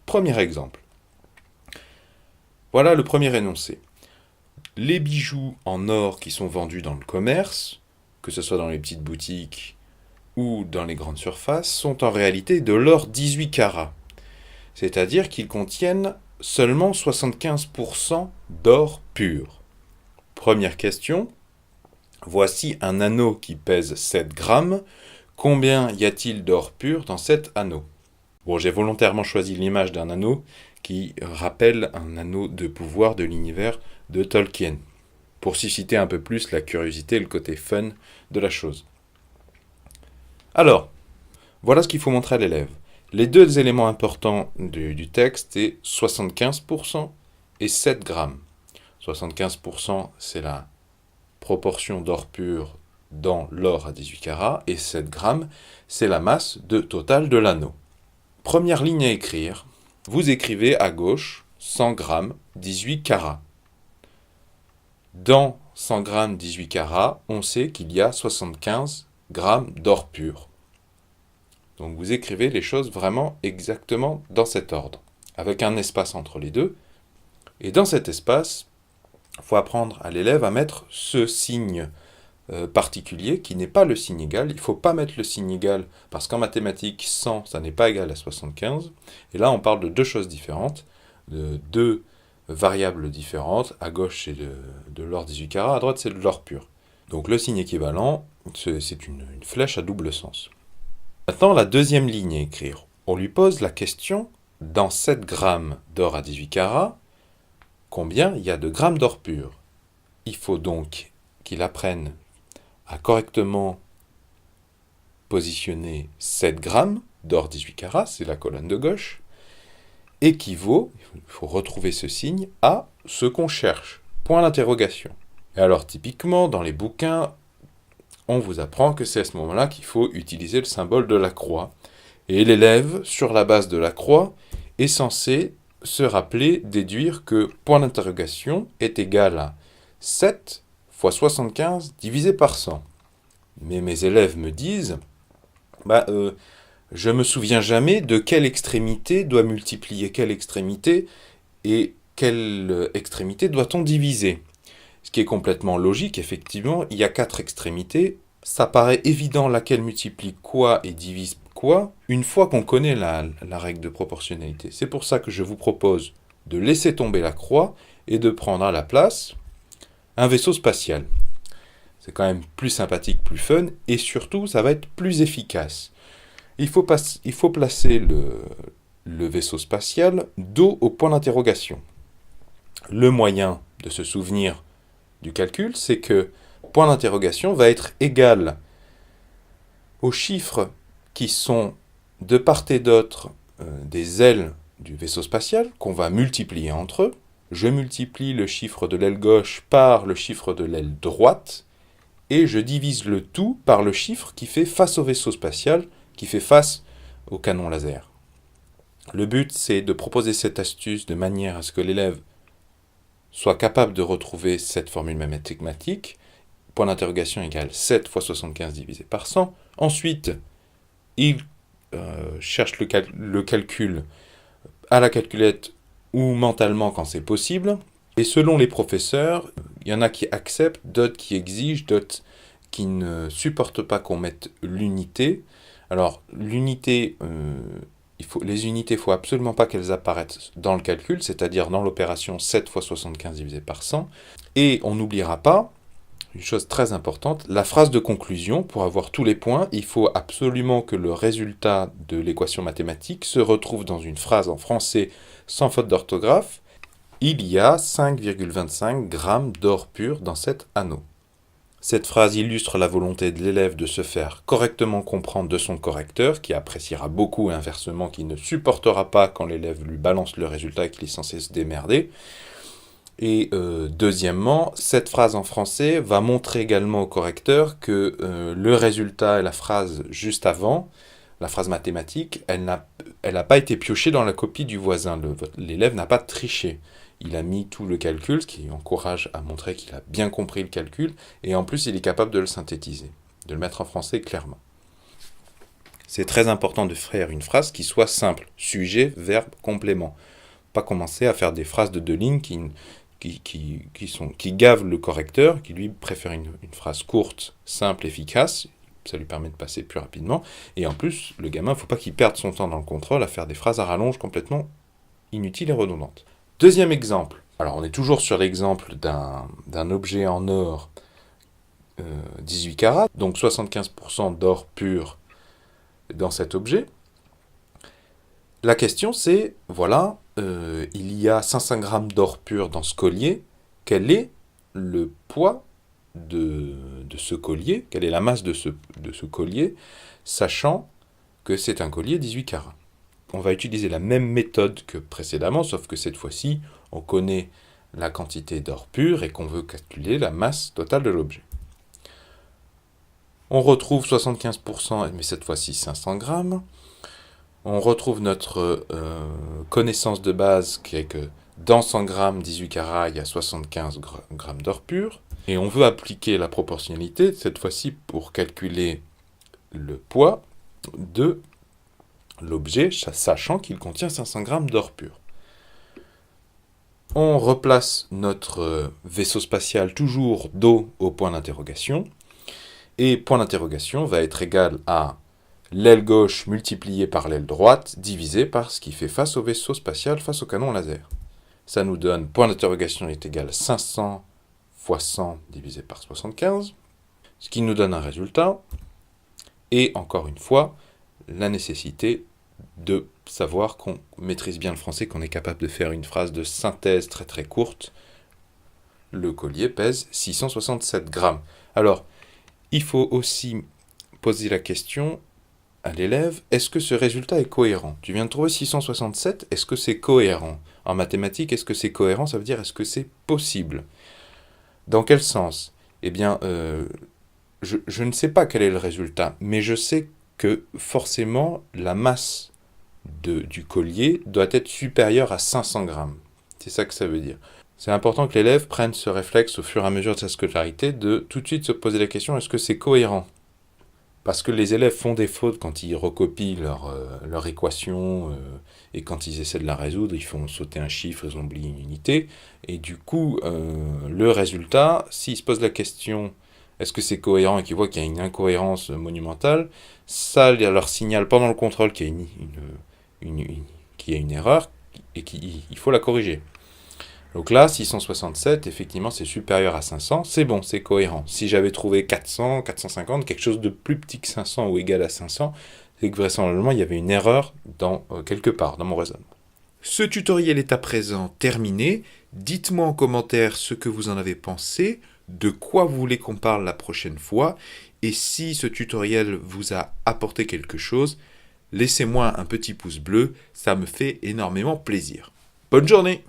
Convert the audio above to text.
Premier exemple. Voilà le premier énoncé. Les bijoux en or qui sont vendus dans le commerce, que ce soit dans les petites boutiques ou dans les grandes surfaces, sont en réalité de l'or 18 carats. C'est-à-dire qu'ils contiennent seulement 75% d'or pur. Première question. Voici un anneau qui pèse 7 grammes. Combien y a-t-il d'or pur dans cet anneau ? Bon, j'ai volontairement choisi l'image d'un anneau qui rappelle un anneau de pouvoir de l'univers de Tolkien, pour susciter un peu plus la curiosité et le côté fun de la chose. Alors, voilà ce qu'il faut montrer à l'élève. Les deux éléments importants du texte, c'est 75% et 7 grammes. 75%, c'est la proportion d'or pur dans l'or à 18 carats, et 7 grammes, c'est la masse totale de l'anneau. Première ligne à écrire, vous écrivez à gauche 100 grammes 18 carats. Dans 100 grammes 18 carats, on sait qu'il y a 75 grammes d'or pur. Donc vous écrivez les choses vraiment exactement dans cet ordre, avec un espace entre les deux. Et dans cet espace, il faut apprendre à l'élève à mettre ce signe particulier qui n'est pas le signe égal. Il ne faut pas mettre le signe égal parce qu'en mathématiques, 100, ça n'est pas égal à 75. Et là, on parle de deux choses différentes, de deux variables différentes. À gauche, c'est de l'or 18 carats, à droite, c'est de l'or pur. Donc le signe équivalent, c'est une flèche à double sens. Maintenant, la deuxième ligne à écrire. On lui pose la question, dans 7 grammes d'or à 18 carats, combien il y a de grammes d'or pur ? Il faut donc qu'il apprenne à correctement positionner 7 grammes d'or 18 carats, c'est la colonne de gauche, équivaut, il faut retrouver ce signe, à ce qu'on cherche, point d'interrogation. Et alors typiquement, dans les bouquins, on vous apprend que c'est à ce moment-là qu'il faut utiliser le symbole de la croix. Et l'élève, sur la base de la croix, est censé se rappeler, déduire que point d'interrogation est égal à 7 fois 75 divisé par 100. Mais mes élèves me disent, je me souviens jamais de quelle extrémité doit multiplier quelle extrémité et quelle extrémité doit-on diviser. Ce qui est complètement logique, effectivement, il y a 4 extrémités. Ça paraît évident laquelle multiplie quoi et divise quoi, une fois qu'on connaît la règle de proportionnalité. C'est pour ça que je vous propose de laisser tomber la croix et de prendre à la place un vaisseau spatial. C'est quand même plus sympathique, plus fun, et surtout, ça va être plus efficace. Il faut placer le vaisseau spatial dos au point d'interrogation. Le moyen de se souvenir du calcul, c'est que point d'interrogation va être égal aux chiffres qui sont de part et d'autre des ailes du vaisseau spatial, qu'on va multiplier entre eux. Je multiplie le chiffre de l'aile gauche par le chiffre de l'aile droite, et je divise le tout par le chiffre qui fait face au vaisseau spatial, qui fait face au canon laser. Le but, c'est de proposer cette astuce de manière à ce que l'élève soit capable de retrouver cette formule mathématique, point d'interrogation égale 7 fois 75 divisé par 100. Ensuite, il cherche le calcul à la calculette ou mentalement quand c'est possible. Et selon les professeurs, il y en a qui acceptent, d'autres qui exigent, d'autres qui ne supportent pas qu'on mette l'unité. Alors, l'unité, les unités, il ne faut absolument pas qu'elles apparaissent dans le calcul, c'est-à-dire dans l'opération 7 fois 75 divisé par 100. Et on n'oubliera pas, une chose très importante, la phrase de conclusion. Pour avoir tous les points, il faut absolument que le résultat de l'équation mathématique se retrouve dans une phrase en français sans faute d'orthographe. Il y a 5,25 grammes d'or pur dans cet anneau. Cette phrase illustre la volonté de l'élève de se faire correctement comprendre de son correcteur, qui appréciera beaucoup et inversement, qui ne supportera pas quand l'élève lui balance le résultat et qu'il est censé se démerder. Et deuxièmement, cette phrase en français va montrer également au correcteur que le résultat et la phrase juste avant, la phrase mathématique, elle n'a pas été piochée dans la copie du voisin. L'élève n'a pas triché. Il a mis tout le calcul, ce qui encourage à montrer qu'il a bien compris le calcul, et en plus il est capable de le synthétiser, de le mettre en français clairement. C'est très important de faire une phrase qui soit simple, sujet, verbe, complément. Pas commencer à faire des phrases de 2 lignes qui gavent le correcteur, qui lui préfère une phrase courte, simple, efficace. Ça lui permet de passer plus rapidement. Et en plus, le gamin, il ne faut pas qu'il perde son temps dans le contrôle à faire des phrases à rallonge complètement inutiles et redondantes. Deuxième exemple. Alors, on est toujours sur l'exemple d'un objet en or 18 carats, donc 75% d'or pur dans cet objet. La question c'est, voilà, il y a 500 grammes d'or pur dans ce collier. Quel est le poids de ce collier? Quelle est la masse de ce collier, sachant que c'est un collier 18 carats? On va utiliser la même méthode que précédemment, sauf que cette fois-ci, on connaît la quantité d'or pur et qu'on veut calculer la masse totale de l'objet. On retrouve 75%, mais cette fois-ci 500 grammes. On retrouve notre connaissance de base qui est que dans 100 grammes 18 carats, il y a 75 grammes d'or pur. Et on veut appliquer la proportionnalité, cette fois-ci pour calculer le poids de l'objet, sachant qu'il contient 500 grammes d'or pur. On replace notre vaisseau spatial toujours dos au point d'interrogation. Et point d'interrogation va être égal à l'aile gauche multipliée par l'aile droite divisé par ce qui fait face au vaisseau spatial, face au canon laser. Ça nous donne point d'interrogation est égal à 500 fois 100 divisé par 75, ce qui nous donne un résultat. Et encore une fois, la nécessité de savoir qu'on maîtrise bien le français, qu'on est capable de faire une phrase de synthèse très très courte. Le collier pèse 667 grammes. Alors, il faut aussi poser la question à l'élève, est-ce que ce résultat est cohérent? Tu viens de trouver 667, est-ce que c'est cohérent? En mathématiques, est-ce que c'est cohérent? Ça veut dire, est-ce que c'est possible? Dans quel sens? Eh bien, je ne sais pas quel est le résultat, mais je sais que forcément, la masse du collier doit être supérieure à 500 grammes. C'est ça que ça veut dire. C'est important que l'élève prenne ce réflexe au fur et à mesure de sa scolarité de tout de suite se poser la question, est-ce que c'est cohérent? Parce que les élèves font des fautes quand ils recopient leur équation et quand ils essaient de la résoudre, ils font sauter un chiffre, ils oublient une unité. Et du coup, le résultat, s'ils se posent la question, est-ce que c'est cohérent et qu'ils voient qu'il y a une incohérence monumentale, ça leur signale pendant le contrôle qu'il y a une erreur et qu'il faut la corriger. Donc là, 667, effectivement, c'est supérieur à 500, c'est bon, c'est cohérent. Si j'avais trouvé 400, 450, quelque chose de plus petit que 500 ou égal à 500, c'est que vraisemblablement, il y avait une erreur quelque part dans mon raisonnement. Ce tutoriel est à présent terminé. Dites-moi en commentaire ce que vous en avez pensé, de quoi vous voulez qu'on parle la prochaine fois, et si ce tutoriel vous a apporté quelque chose, laissez-moi un petit pouce bleu, ça me fait énormément plaisir. Bonne journée!